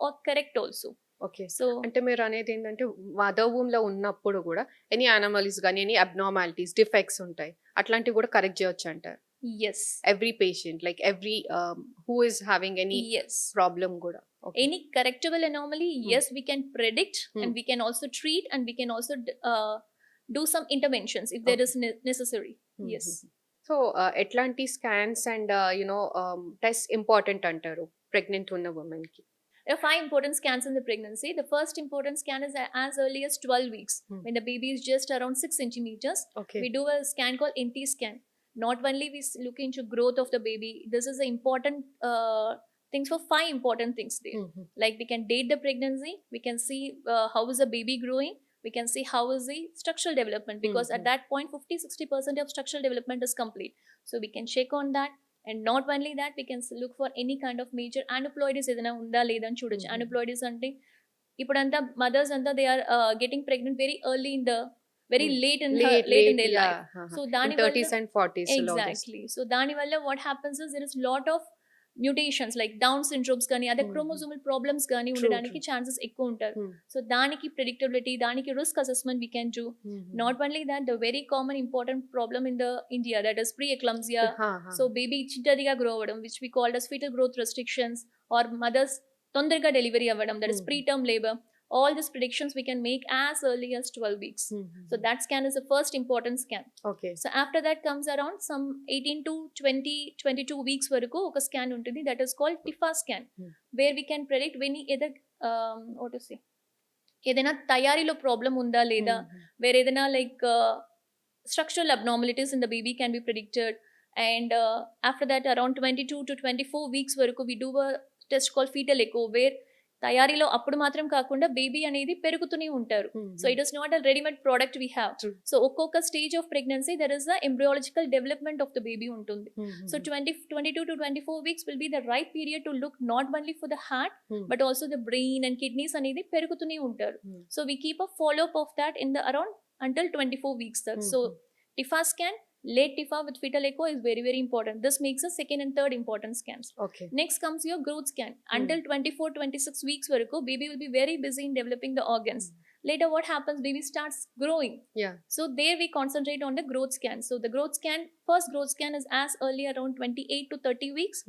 or correct also. Okay. So అంటే మీరనేదేంటంటే mother వూమ్‌లో ఉన్నప్పుడు గూడా ఎనీ అనామలీస్ గాని, ఎనీ అబ్నార్మాలిటీస్, డిఫెక్ట్స్ ఉంటాయి. అట్లాంటివి గూడా కరెక్ట్ జేయొచ్చంటారు. yes, every patient like every who is having any yes. Problem గూడా. Okay. Any correctable anomaly, yes, we can predict and Hmm. we can also treat and we can also do some interventions if there is necessary. Yes. So ఎట్లాంటి scans and test important అంటారు pregnant ఉన్న వుమెన్‌కి? There are 5 important scans in the pregnancy. The first important scan is as early as 12 weeks, when the baby is just around 6 centimeters. Okay. We do a scan called NT scan. Not only we look into growth of the baby, this is the important things for 5 important things there. Like we can date the pregnancy, we can see how is the baby growing, we can see how is the structural development, because at that point 50-60% of structural development is complete. So we can check on that. And not only that, we can look for any kind of major aneuploidies ఏదైనా ఉందా లేదా అని చూడొచ్చు. Aneuploidies అంటే ఇప్పుడంతా mothers అంతా they are getting pregnant very early in the very late in their life. So దాని వల్ల 30s and 40s లో exactly. So దాని వల్ల what happens is there is lot of mutations like down syndromes కానీ అదే chromosomal problems కానీ ఉండడానికి chances ఎక్కువ ఉంటారు. సో దానికి predictability, దానికి risk assessment we can do. Not only that, the very common important problem in the India, that is pre-eclampsia. So baby చిట్టదిగా grow అవ్వడం, which we called as fetal growth restrictions, or mothers తొందరగా delivery అవ్వడం, that is preterm labor. All these predictions we can make as early as 12 weeks. So that scan is the first important scan. Okay. So after that comes around some 18 to 22 weeks వరకు ఒక scan ఉంటుంది, that is called TIFA scan, where we can predict when either what to say, ఏదైనా తయారీలో problem ఉందా లేదా, వేరే ఏదైనా like structural abnormalities in the baby can be predicted. And after that around 22 to 24 weeks వరకు we do a test called fetal echo, where తయారీలో అప్పుడు మాత్రం కాకుండా బేబీ అనేది పెరుగుతూనే ఉంటారు. So it is not a readymade product we have. So ఒక్కొక్క stage of pregnancy there is the embryological development of the baby ఉంటుంది. So 22 to 24 weeks will be the right period to look not only for the heart but also the brain and kidneys అనేది పెరుగుతూనే ఉంటారు. So we keep a follow up of that in the around until 24 weeks. So TIFA scan, late TIFA with fetal echo is very very important. This makes a second and third important scans. Okay. Next comes your growth scan. Until 24-26 weeks varaku baby will be very busy in developing the organs. Later what happens, baby starts growing. Yeah. So there we concentrate on the growth scan. So the growth scan, first growth scan is as early around 28 to 30 weeks.